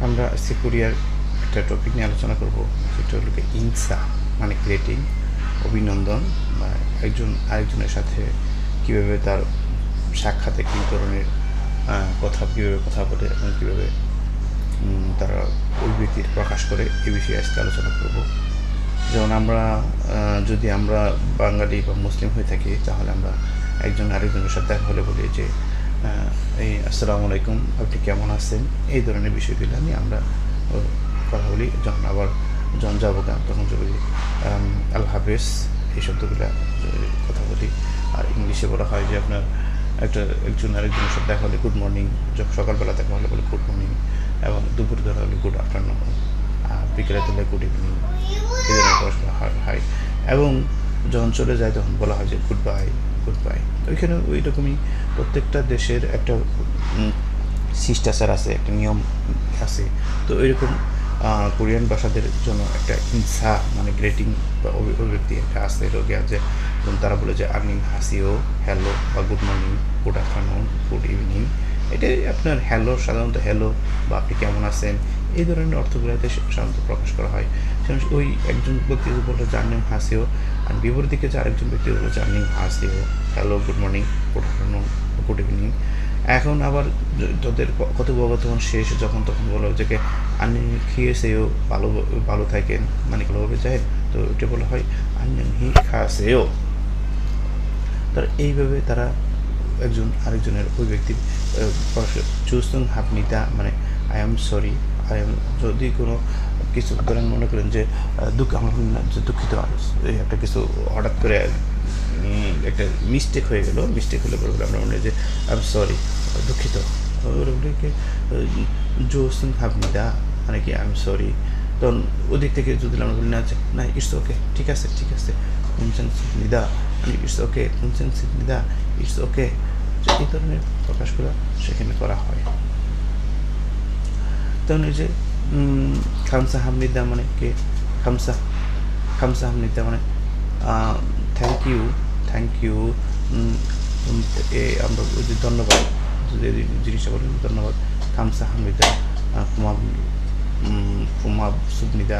আমরা আজকে কোরিয়ার একটা টপিক নিয়ে আলোচনা করব, সেটা হলো ইনসা মানে গ্রেটিং, অভিনন্দন বা একজন আরেকজনের সাথে কীভাবে তার সাক্ষাতে কী ধরনের কীভাবে কথা বলে এবং কীভাবে তারা ওই ব্যক্তির প্রকাশ করে এ বিষয়ে আজকে আলোচনা করব। যেমন যদি আমরা বাঙালি বা মুসলিম হয়ে থাকি, তাহলে আমরা একজন আরেকজনের সাথে দেখা হলে বলি যে এই আসসালামু আলাইকুম, আপনি কেমন আছেন, এই ধরনের বিষয়গুলো নিয়ে আমরা কথা বলি। যখন যাবো না তখন বলি আল্লাহ হাফেজ, এই শব্দগুলো কথা বলি। আর ইংলিশে বলা হয় যে আপনার একজন আরেকজনের সাথে দেখা হলে গুড মর্নিং, যখন সকালবেলা দেখা হলে বলে গুড মর্নিং, এবং দুপুরে দেখা হলে গুড আফটারনুন, বিকেলে দিলে গুড ইভিনিং, এই ধরনের পড়াশোনা হয়। এবং যখন চলে যায় তখন বলা হয় যে গুড বাই। ওইখানে ওই রকমই প্রত্যেকটা দেশের একটা শিষ্টাচার আছে, একটা নিয়ম আছে। তো ওইরকম কোরিয়ান ভাষাদের জন্য একটা ইনসা মানে গ্রেটিং বা অভিব্যক্তি একটা আছে রোগে আছে। তারা বলে যে আর্নিং হাসিও, হ্যালো বা good morning, good afternoon, good evening. এটাই আপনার হ্যালো, সাধারণত হ্যালো বা আপনি কেমন আছেন, এই ধরনের অর্থগুলোতে সাধারণত প্রকাশ করা হয়। ওই একজন ব্যক্তি বললো যে আর্নিং হাসিও, আর বিপরীত দিকে যে আরেকজন ব্যক্তি বললো যে আর্নিং হাসিও, hello, good morning, good afternoon, good evening. এখন আবার তাদের কথোপকথন শেষ যখন, তখন বলো যে আর্নিং খেয়েছেও, ভালো থাকেন, মানে ভালোভাবে যায়, তো এটা বলা হয় আর্নিং হি খাসেও। তারা এইভাবে তারা একজন আরেকজনের ওই ব্যক্তির চুস্তং হাপনিতা মানে আই এম সরি, যদি কোনো কিছু ধরেন মনে করেন যে দুঃখিত, একটা কিছু হঠাৎ করে একটা মিস্টেক হলে বলবো আমরা মনে যে আই এম সরি, দুঃখিত। ওগুলোকে জোসং হাপনিতা মানে কি আই এম সরি। তখন ওদিক থেকে যদি আমরা বলি না ইটস ওকে, ঠিক আছে Nida, it's okay Nida, it's okay, এই ধরনের প্রকাশগুলো সেখানে করা হয়। তখন এই যে খামসা হামনিদা মানে কে খামসা হামনিদা মানে থ্যাংক ইউ, আমরা যদি ধন্যবাদ, যদি জিনিসটা বলি ধন্যবাদ, খামসা হামনিদা, কুমাব সুবনিদা,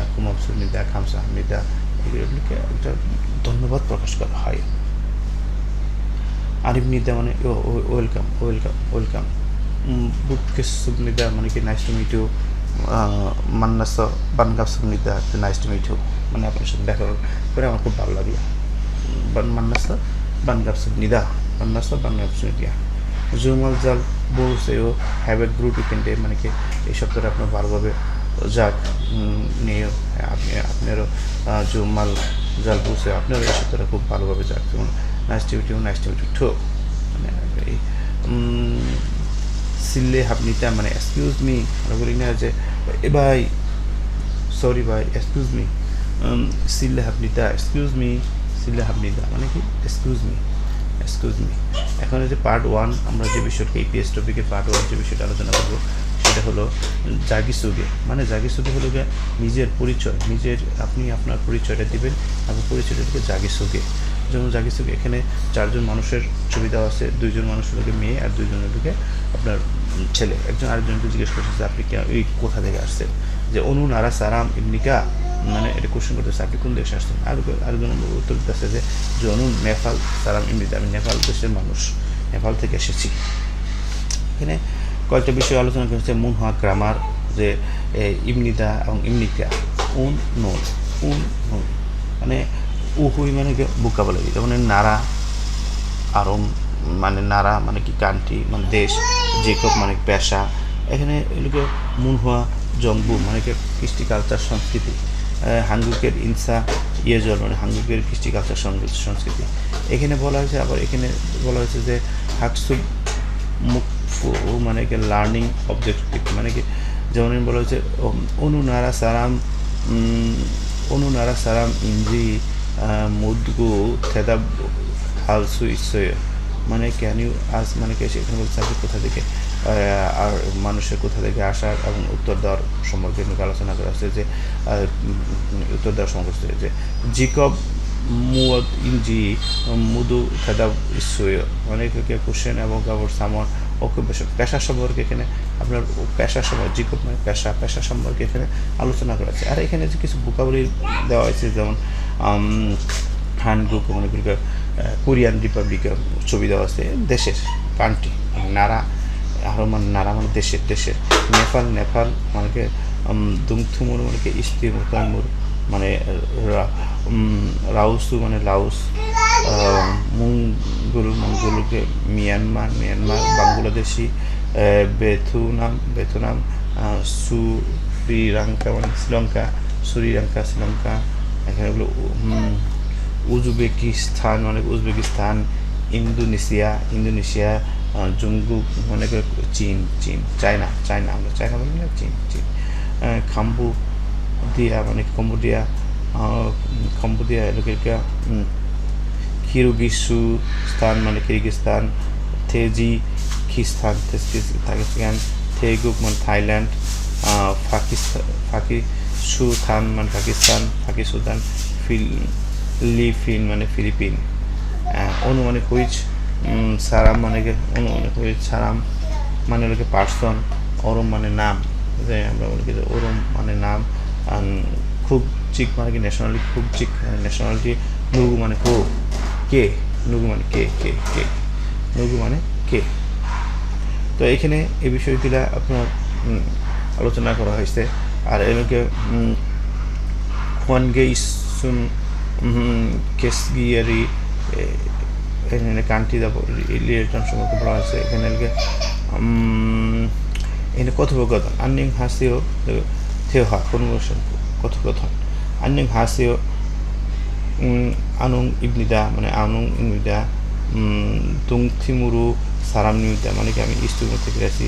খামসা হামনিদা, এগুলোকে একটা ধন্যবাদ প্রকাশ করা হয়। আরিফনিদা মানে ওয়েলকাম, বুককে সুবনিদা মানে কি নাইস টু মিট ইউ, মান্নাস বানগাব সুবনিদা, নাইস টু মিট ইউ, মানে আপনার সাথে দেখা করে আমার খুব ভালো লাগলো। মান্নাস বানগাব সুবনিদা, জুমাল জাল বলছেও have a good weekend day, মানে কি এই সপ্তাহে আপনার ভালোভাবে যাক নিয়ে আপনারও জুমাল জাল বলছে আপনারও এই সপ্তাহটা খুব ভালোভাবে যাক। যেমন নাইস টু মিট ইউ ঠো, মানে এই সিল্লে হাপনিতা মানে এক্সকিউজ মি, আমরা বলি না যে এ ভাই, সরি ভাই, এক্সকিউজ মি, সিল্লে হাপনিতা, এক্সকিউজ মি, সিল্লে হাপনিতা মানে কি এক্সকিউজ মি। এখন যে পার্ট 1 আমরা যে বিষয়টা ইপিএস টপিকের পার্ট 1 যে বিষয়টা আলোচনা করবো সেটা হলো জাগিসুগে। মানে জাগিসুগে হলো নিজের পরিচয়, আপনি আপনার পরিচয়টা দিবেন, আপনার পরিচয়টা দিকে জাগিসুগে। যেমন জাগিসুগে এখানে 4 জন মানুষের ছবি দেওয়া আছে, 2 জন মানুষের লোকে মেয়ে আর 2 জনের লোকে আপনার ছেলে। একজন আরেকজনকে জিজ্ঞেস করছে যে আপনি কোথা থেকে আসছেন, যে অনু নারা সারাম ইবনিকা, মানে এটা কোশ্চেন করতেছে আপনি কোন দেশে আসছেন। আরেকজন উত্তর দিতেছে যে অনু নেপাল সারাম ইবনিকা, আমি নেপাল দেশের মানুষ, নেপাল থেকে এসেছি। এখানে কয়েকটা বিষয় আলোচনা করেছে, মুন হওয়া গ্রামার, যে ইবনিদা এবং ইবনিকা, উন নুন মানে উহুই মানে ভোকাবুলারি। যেমন নারা আরম মানে নারা মানে কি কান্ট্রি মানে দেশ, জেকব মানে পেশা। এখানে এগুলোকে মুনহুয়া জংবু মানে কি কৃষ্টি কালচার সংস্কৃতি, হাঙ্গুকের ইনসা ইয়েজল মানে হাঙ্গুকের কৃষ্টি কালচার সংস্কৃতি। এখানে বলা হয়েছে, আবার এখানে বলা হয়েছে যে হাকসুব মুকফু মানে কি লার্নিং অবজেক্টিভ, মানে কি যেমন বলা হয়েছে অনু নারা সারাম ইন্দ্রি মুদগু থেদাব হালসু ইসয়, মানে ক্যান ইউ আস, মানে কি সেখানে বলছে আপনি কোথা থেকে আর মানুষের কোথা থেকে আসার এবং উত্তর দেওয়ার সম্পর্কে আলোচনা করা হচ্ছে। যে উত্তর দেওয়ার সম্পর্কে যে জিকব মুদ ইনজি মুদু থেদাব ইসয়, মানে কোশ্চেন এবং কাপড় সামন অকুপেশন পেশা সম্পর্কে এখানে আপনার পেশা সম্পর্কে জিকব মানে পেশা সম্পর্কে এখানে আলোচনা করা আছে। আর এখানে যে কিছু ভোকাবুলারি দেওয়া হয়েছে, যেমন হানগুক মানে কোরিয়ান রিপাবলিকের ছবি দেওয়া আছে, দেশের কান্ট্রি নারা, আরও মানে নারা মানে দেশের নেপাল মানে দুংথুমুর মানে ইস্তিমুর মানে রাউসু মানে লাউস, মঙ্গোলকে মিয়ানমার বাংলাদেশি, বেথুনাম শ্রীলঙ্কা মানে শ্রীলঙ্কা, এখানে হলো উজবেকিস্তান মানে উজবেকিস্তান, ইন্দোনেশিয়া, জঙ্গুক মানে চীন চায়না আমরা চায়না বলি না, চীন কাম্বোডিয়া মানে কম্বোডিয়া এলাকা, কিরগিজস্তান মানে কিরগিজস্তান, তাজিকিস্তান, থেগুক মানে থাইল্যান্ড, পাকিস্তান মানে পাকিস্তান, ফিলিপিন মানে ফিলিপিন, অনুমানিক হুইচ সারাম মানে সারাম মানে হলো পার্সন, ওরম মানে নাম, যে আমরা বলি যে ওরম মানে নাম, খুব চিক মানে কি ন্যাশনালিটি, খুব চিক ন্যাশনালিটি, নুগু মানে কে, নুগু মানে নুগু মানে কে। তো এখানে এই বিষয়গুলো আপনার আলোচনা করা হয়েছে। আর এগুলোকে হোয়ানগেইসুন কেসগিয়ারি এখানে কান্ট্রি রিলেশন সম্পর্কে বলা হয়েছে। এখানে এখানে কথোপকথন আন্নিং হাসিও থেওহা কনভারসেশন কথোপকথন, আন্নিং হাসিও আনুং ইবনিদা মানে দুংথিমুরু সারাম নিমিদা মানে কি আমি ইস্টুমের থেকে আসি,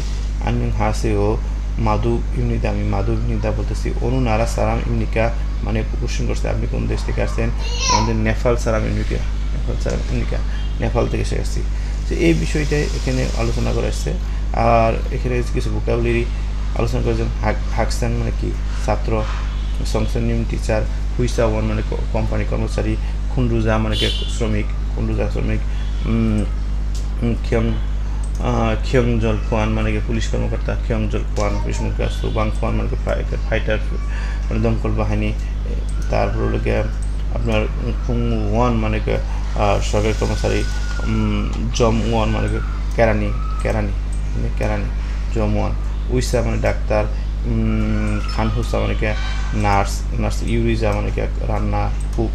আন্নিং হাসিও মাদু ইবনিদা আমি মাদু ইবনিদা বলতেছি, অনুনারা সারাম ইবনিকা মানে কোশ্চেন করছে আপনি কোন দেশ থেকে আসছেন, আমাদের নেপাল সারাম ইবনিকা নেপাল থেকে এসে আসছি। তো এই বিষয়টাই এখানে আলোচনা করা আসছে। আর এখানে কিছু ভোকাবুলারি আলোচনা করেছেন। হাকসান মানে কি ছাত্র, সংসনিম টিচার, হুইসা ওয়ান মানে কোম্পানি কর্মচারী, খুন্ডুজা মানে শ্রমিক, খিয়ংজল খোয়ান মানে পুলিশ কর্মকর্তা, খিয়ংজল খোয়ান পুলিশ কর্মকর্তা, সুবাং খোয়ান মানে ফাইটার মানে দমকল বাহিনী। তারপর হলো আপনার খুং ওয়ান মানে সরকারি কর্মচারী, জম ওয়ান মানে কেরানি জম ওয়ান, উইসা মানে ডাক্তার, খানহুসা মানে নার্স, ইউরিজা মানে রান্না কুক,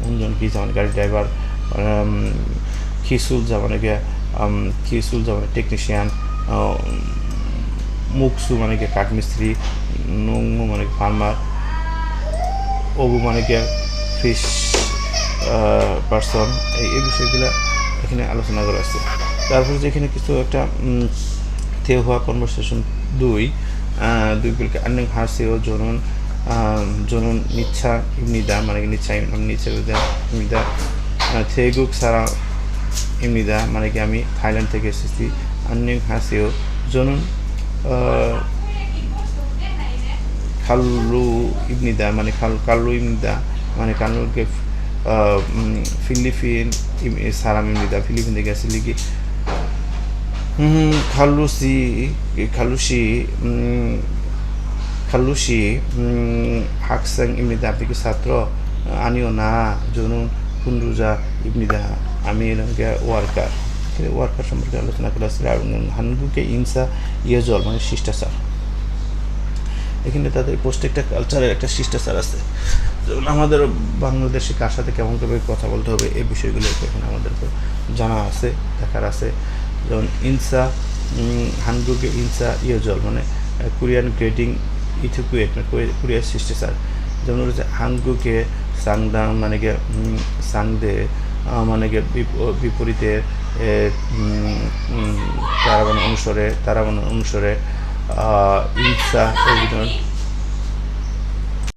উনজন কিজা মানে গাড়ি ড্রাইভার, খিসুলজা মানে টেকনিশিয়ান, মুকসু মানে কাঠমিস্ত্রি, নুংমু মানে ফার্মার, ওবু মানে ফিশ পার্সন। এই বিষয়গুলো এখানে আলোচনা করা আছে। তারপরে যেখানে কিছু একটা থেওহা কনভারসেশন দুই বলকে আন্নিং হাসিও জনন নিচ্ছা ইবনিদা মানে নিচ্ছা ইবনিদা, থেগুক সারা ইবনিদা মানে কি আমি থাইল্যান্ড থেকে এসেছি, আন্নিং হাসিও জনন খাল্লু ইবনিদা মানে কাল্লু ইবনিদা মানে কাল্লুকে ফিলিপিন সারাম ইবনিদা ফিলিপিন থেকে আসছে লিখি, খালুসি হাকসাং ইবনিদা আপনি কি ছাত্র, আনিও না জনুন কুন্ডুজা ইবনিদা আমি ওয়ার্কার সম্পর্কে আলোচনা করা আছে। আর হানগুকে ইনসা ইয়েজল মানে শিষ্টাচার, এখানে তাদের প্রত্যেকটা কালচারের একটা শিষ্টাচার আছে, যেমন আমাদের বাংলাদেশে কার সাথে কেমন করে কথা বলতে হবে এই বিষয়গুলো এখানে আমাদের জানা আছে, দেখার আছে। যেমন ইনসা হানগুকে ইনসা ইয়েজল মানে কোরিয়ান গ্রেডিং ইথিকুয়েট মানে কোরিয়ার শিষ্টাচার, যেমন হচ্ছে হানগুকে সাংদাং মানে সাংদে মানে বিপরীতে তারা অনুসরে ইনসা